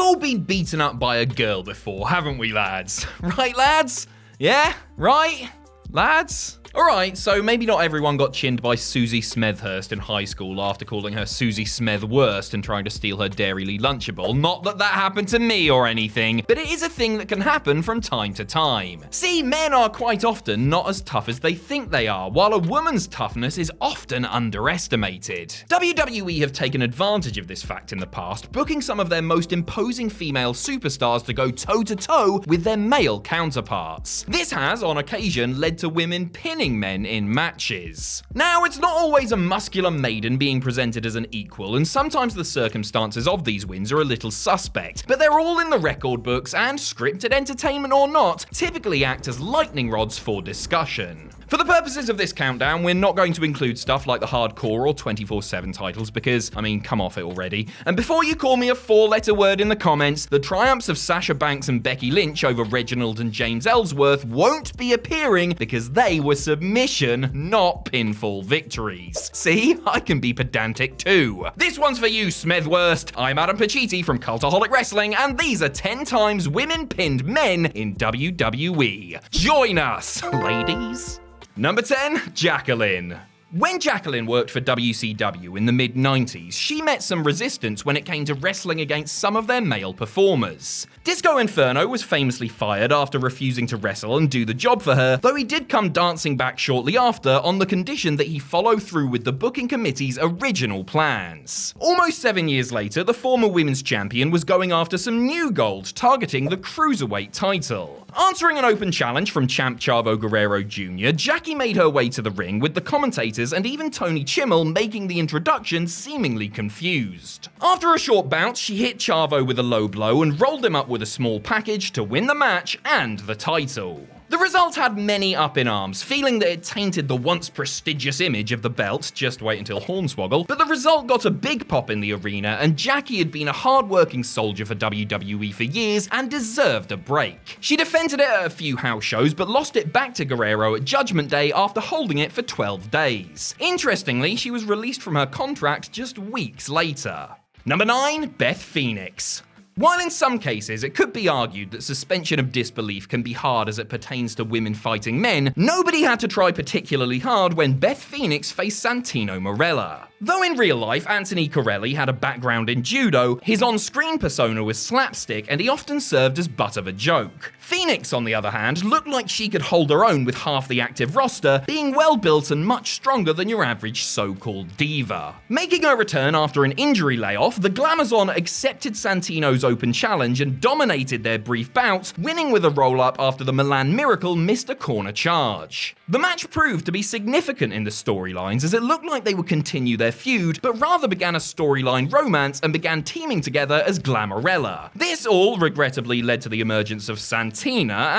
all been beaten up by a girl before, haven't we, lads? Right, lads? Yeah? Right? Lads? Alright, so maybe not everyone got chinned by Susie Smethurst in high school after calling her Susie Smethworst and trying to steal her Dairy Lee Lunchable. Not that that happened to me or anything, but it is a thing that can happen from time to time. See, men are quite often not as tough as they think they are, while a woman's toughness is often underestimated. WWE have taken advantage of this fact in the past, booking some of their most imposing female superstars to go toe-to-toe with their male counterparts. This has, on occasion, led to women pinning men in matches. Now, it's not always a muscular maiden being presented as an equal, and sometimes the circumstances of these wins are a little suspect, but they're all in the record books, and scripted entertainment or not, typically act as lightning rods for discussion. For the purposes of this countdown, we're not going to include stuff like the hardcore or 24/7 titles because, I mean, come off it already. And before you call me a 4-letter word in the comments, the triumphs of Sasha Banks and Becky Lynch over Reginald and James Ellsworth won't be appearing because they were submission, not pinfall victories. See, I can be pedantic too. This one's for you, Smethworst. I'm Adam Pacitti from Cultaholic Wrestling, and these are 10 times women pinned men in WWE. Join us, ladies. Number 10, Jacqueline. When Jacqueline worked for WCW in the mid-90s, she met some resistance when it came to wrestling against some of their male performers. Disco Inferno was famously fired after refusing to wrestle and do the job for her, though he did come dancing back shortly after on the condition that he follow through with the booking committee's original plans. Almost 7 years later, the former women's champion was going after some new gold, targeting the Cruiserweight title. Answering an open challenge from champ Chavo Guerrero Jr., Jackie made her way to the ring with the commentators and even Tony Chimmel making the introduction seemingly confused. After a short bout, she hit Chavo with a low blow and rolled him up with a small package to win the match and the title. The result had many up in arms, feeling that it tainted the once prestigious image of the belt, just wait until Hornswoggle, but the result got a big pop in the arena, and Jackie had been a hard-working soldier for WWE for years and deserved a break. She defended it at a few house shows, but lost it back to Guerrero at Judgment Day after holding it for 12 days. Interestingly, she was released from her contract just weeks later. Number 9, Beth Phoenix. While in some cases it could be argued that suspension of disbelief can be hard as it pertains to women fighting men, nobody had to try particularly hard when Beth Phoenix faced Santino Marella. Though in real life Anthony Corelli had a background in judo, his on-screen persona was slapstick and he often served as butt of a joke. Phoenix, on the other hand, looked like she could hold her own with half the active roster, being well-built and much stronger than your average so-called diva. Making her return after an injury layoff, the Glamazon accepted Santino's open challenge and dominated their brief bout, winning with a roll-up after the Milan Miracle missed a corner charge. The match proved to be significant in the storylines as it looked like they would continue their feud, but rather began a storyline romance and began teaming together as Glamorella. This all regrettably led to the emergence of Santina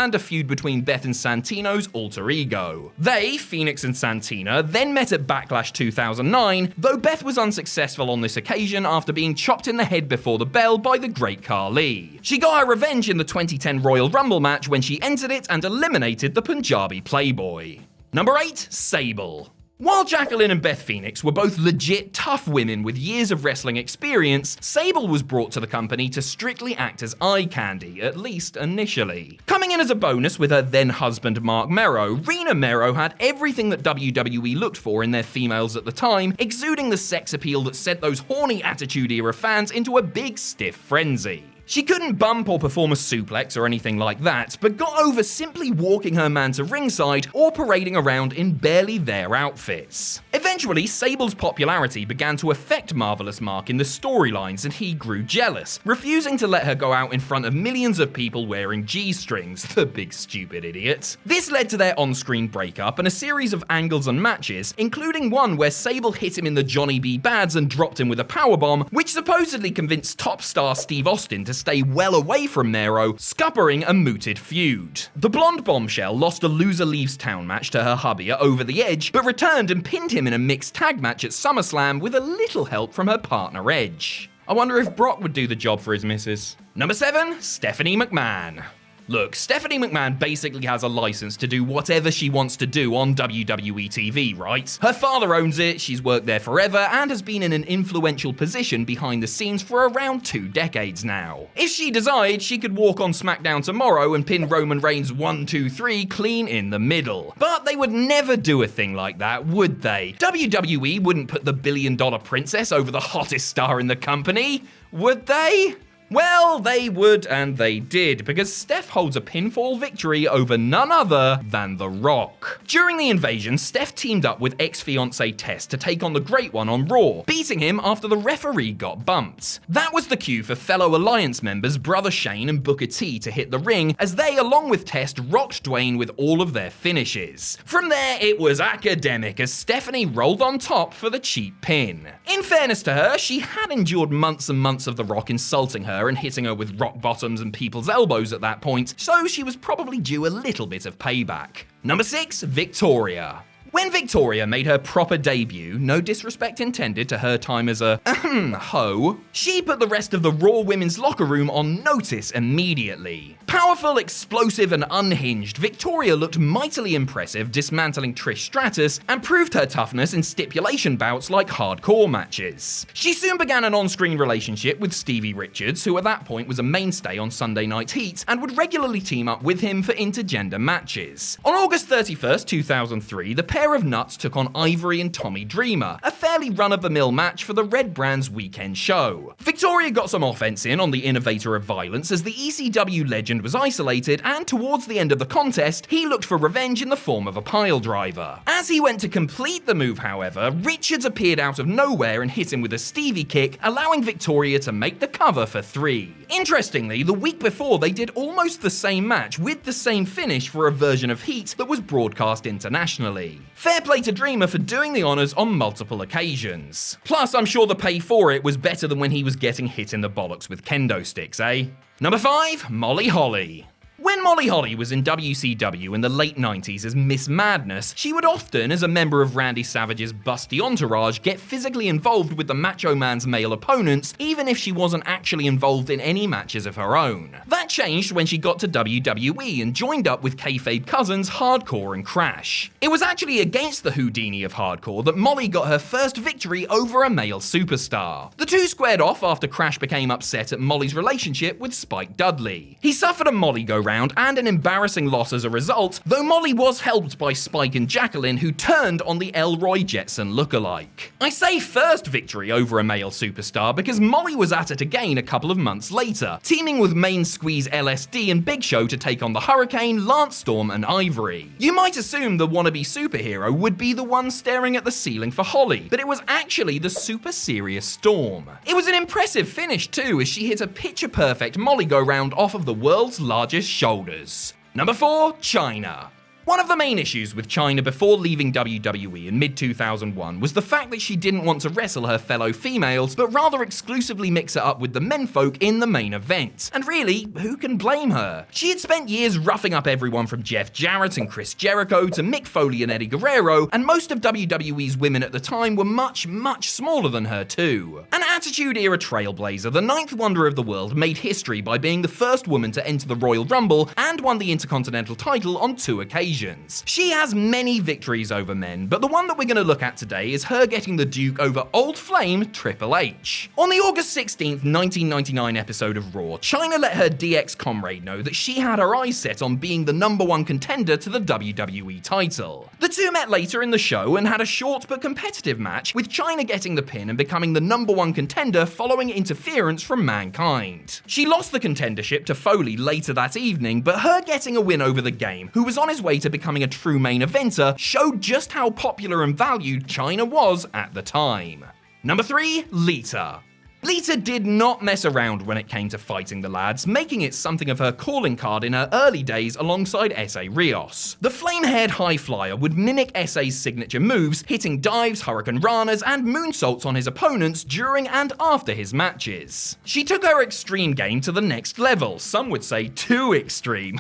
and a feud between Beth and Santino's alter ego. They, Phoenix and Santina, then met at Backlash 2009, though Beth was unsuccessful on this occasion after being chopped in the head before the bell by the Great Khali. She got her revenge in the 2010 Royal Rumble match when she entered it and eliminated the Punjabi Playboy. Number 8, Sable. While Jacqueline and Beth Phoenix were both legit tough women with years of wrestling experience, Sable was brought to the company to strictly act as eye candy, at least initially. Coming in as a bonus with her then-husband Mark Mero, Rena Mero had everything that WWE looked for in their females at the time, exuding the sex appeal that sent those horny Attitude-era fans into a big stiff frenzy. She couldn't bump or perform a suplex or anything like that, but got over simply walking her man to ringside or parading around in barely there outfits. Eventually, Sable's popularity began to affect Marvelous Mark in the storylines and he grew jealous, refusing to let her go out in front of millions of people wearing G-strings, the big stupid idiot. This led to their on-screen breakup and a series of angles and matches, including one where Sable hit him in the Johnny B. Bads and dropped him with a powerbomb, which supposedly convinced top star Steve Austin to stay well away from Mero, scuppering a mooted feud. The blonde bombshell lost a loser leaves town match to her hubby at Over the Edge, but returned and pinned him in a mixed tag match at SummerSlam with a little help from her partner Edge. I wonder if Brock would do the job for his missus. Number 7, Stephanie McMahon. Look, Stephanie McMahon basically has a license to do whatever she wants to do on WWE TV, right? Her father owns it, she's worked there forever, and has been in an influential position behind the scenes for around 2 decades now. If she desired, she could walk on SmackDown tomorrow and pin Roman Reigns 1, 2, 3 clean in the middle. But they would never do a thing like that, would they? WWE wouldn't put the billion-dollar princess over the hottest star in the company, would they? Well, they would, and they did, because Steph holds a pinfall victory over none other than The Rock. During the invasion, Steph teamed up with ex-fiancé Tess to take on the Great One on Raw, beating him after the referee got bumped. That was the cue for fellow Alliance members Brother Shane and Booker T to hit the ring, as they, along with Tess, rocked Dwayne with all of their finishes. From there, it was academic, as Stephanie rolled on top for the cheap pin. In fairness to her, she had endured months and months of The Rock insulting her and hitting her with rock bottoms and people's elbows at that point, so she was probably due a little bit of payback. Number 6, Victoria. When Victoria made her proper debut, no disrespect intended to her time as a hoe, she put the rest of the Raw women's locker room on notice immediately. Powerful, explosive, and unhinged, Victoria looked mightily impressive, dismantling Trish Stratus, and proved her toughness in stipulation bouts like hardcore matches. She soon began an on-screen relationship with Stevie Richards, who at that point was a mainstay on Sunday Night Heat, and would regularly team up with him for intergender matches. On August 31st, 2003, the pair of nuts took on Ivory and Tommy Dreamer, a fairly run-of-the-mill match for the Red Brand's weekend show. Victoria got some offense in on the innovator of violence as the ECW legend was isolated, and towards the end of the contest, he looked for revenge in the form of a piledriver. As he went to complete the move, however, Richards appeared out of nowhere and hit him with a Stevie kick, allowing Victoria to make the cover for 3. Interestingly, the week before they did almost the same match with the same finish for a version of Heat that was broadcast internationally. Fair play to Dreamer for doing the honours on multiple occasions. Plus, I'm sure the pay for it was better than when he was getting hit in the bollocks with kendo sticks, eh? Number 5, Molly Holly. When Molly Holly was in WCW in the late 90s as Miss Madness, she would often, as a member of Randy Savage's busty entourage, get physically involved with the Macho Man's male opponents, even if she wasn't actually involved in any matches of her own. That changed when she got to WWE and joined up with kayfabe cousins Hardcore and Crash. It was actually against the Houdini of Hardcore that Molly got her first victory over a male superstar. The two squared off after Crash became upset at Molly's relationship with Spike Dudley. He suffered a Molly go-round and an embarrassing loss as a result, though Molly was helped by Spike and Jacqueline, who turned on the Elroy Jetson lookalike. I say first victory over a male superstar because Molly was at it again a couple of months later, teaming with Main Squeeze LSD and Big Show to take on the Hurricane, Lance Storm, and Ivory. You might assume the wannabe superhero would be the one staring at the ceiling for Holly, but it was actually the super serious Storm. It was an impressive finish too, as she hit a picture-perfect Molly go-round off of the world's largest shoulders. Number 4, Chyna. One of the main issues with Chyna before leaving WWE in mid-2001 was the fact that she didn't want to wrestle her fellow females, but rather exclusively mix it up with the menfolk in the main event. And really, who can blame her? She had spent years roughing up everyone from Jeff Jarrett and Chris Jericho to Mick Foley and Eddie Guerrero, and most of WWE's women at the time were much, much smaller than her too. An Attitude-era trailblazer, the 9th wonder of the world made history by being the first woman to enter the Royal Rumble and won the Intercontinental title on 2 occasions. She has many victories over men, but the one that we're going to look at today is her getting the Duke over old flame Triple H. On the August 16th, 1999 episode of Raw, Chyna let her DX comrade know that she had her eyes set on being the #1 contender to the WWE title. The two met later in the show and had a short but competitive match, with Chyna getting the pin and becoming the #1 contender following interference from Mankind. She lost the contendership to Foley later that evening, but her getting a win over the Game, who was on his way to becoming a true main eventer, showed just how popular and valued Chyna was at the time. Number 3, Lita. Lita did not mess around when it came to fighting the lads, making it something of her calling card in her early days alongside S.A. Rios. The flame-haired high flyer would mimic S.A.'s signature moves, hitting dives, hurricane ranas, and moonsaults on his opponents during and after his matches. She took her extreme game to the next level, some would say too extreme,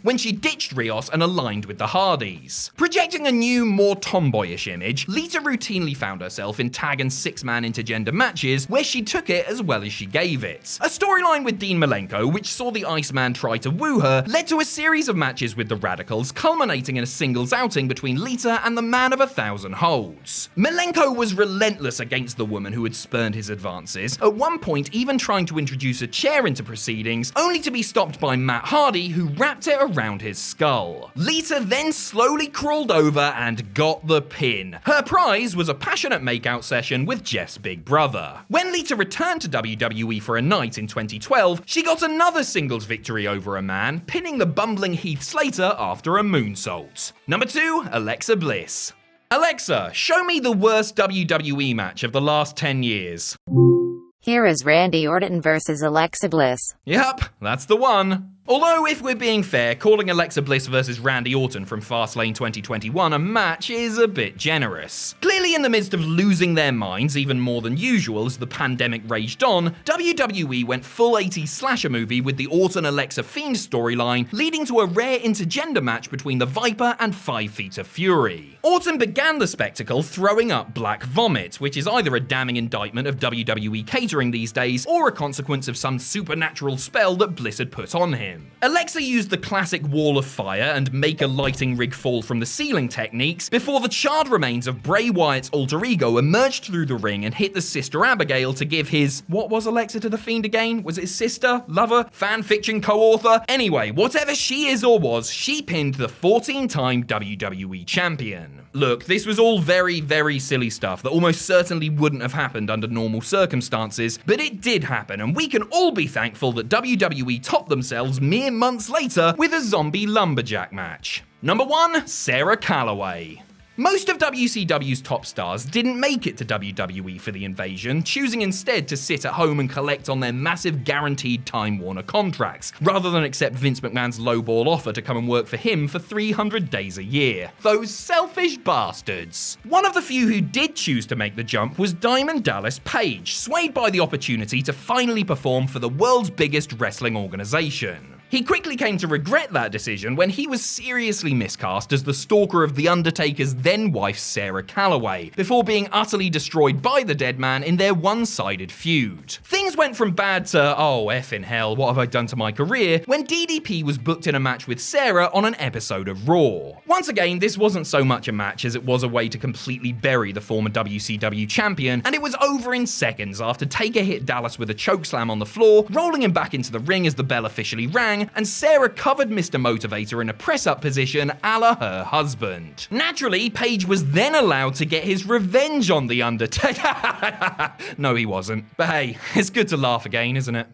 when she ditched Rios and aligned with the Hardys. Projecting a new, more tomboyish image, Lita routinely found herself in tag and 6-man intergender matches where she she took it as well as she gave it. A storyline with Dean Malenko, which saw the Iceman try to woo her, led to a series of matches with the Radicals, culminating in a singles outing between Lita and the Man of 1,000 Holds. Malenko was relentless against the woman who had spurned his advances, at one point even trying to introduce a chair into proceedings, only to be stopped by Matt Hardy, who wrapped it around his skull. Lita then slowly crawled over and got the pin. Her prize was a passionate makeout session with Jeff's big brother. When Lita returned to WWE for a night in 2012, she got another singles victory over a man, pinning the bumbling Heath Slater after a moonsault. Number 2, Alexa Bliss. Alexa, show me the worst WWE match of the last 10 years. Here is Randy Orton versus Alexa Bliss. Yep, that's the one. Although, if we're being fair, calling Alexa Bliss versus Randy Orton from Fastlane 2021 a match is a bit generous. Clearly in the midst of losing their minds, even more than usual as the pandemic raged on, WWE went full 80s slasher movie with the Orton-Alexa Fiend storyline, leading to a rare intergender match between the Viper and 5 Feet of Fury. Orton began the spectacle throwing up black vomit, which is either a damning indictment of WWE catering these days, or a consequence of some supernatural spell that Bliss had put on him. Alexa used the classic wall of fire and make a lighting rig fall from the ceiling techniques before the charred remains of Bray Wyatt's alter ego emerged through the ring and hit the sister Abigail to give his... What was Alexa to the Fiend again? Was it sister? Lover? Fanfiction co-author? Anyway, whatever she is or was, she pinned the 14-time WWE champion. Look, this was all very, very silly stuff that almost certainly wouldn't have happened under normal circumstances, but it did happen, and we can all be thankful that WWE topped themselves mere months later with a zombie lumberjack match. Number 1, Sarah Callaway. Most of WCW's top stars didn't make it to WWE for the invasion, choosing instead to sit at home and collect on their massive guaranteed Time Warner contracts, rather than accept Vince McMahon's lowball offer to come and work for him for 300 days a year. Those selfish bastards. One of the few who did choose to make the jump was Diamond Dallas Page, swayed by the opportunity to finally perform for the world's biggest wrestling organization. He quickly came to regret that decision when he was seriously miscast as the stalker of The Undertaker's then-wife Sarah Callaway, before being utterly destroyed by the dead man in their one-sided feud. Things went from bad to, oh effing hell, what have I done to my career, when DDP was booked in a match with Sarah on an episode of Raw. Once again, this wasn't so much a match as it was a way to completely bury the former WCW champion, and it was over in seconds after Taker hit Dallas with a chokeslam on the floor, rolling him back into the ring as the bell officially rang, and Sarah covered Mr. Motivator in a press-up position a la her husband. Naturally, Page was then allowed to get his revenge on The Undertaker. No, he wasn't. But hey, it's good to laugh again, isn't it?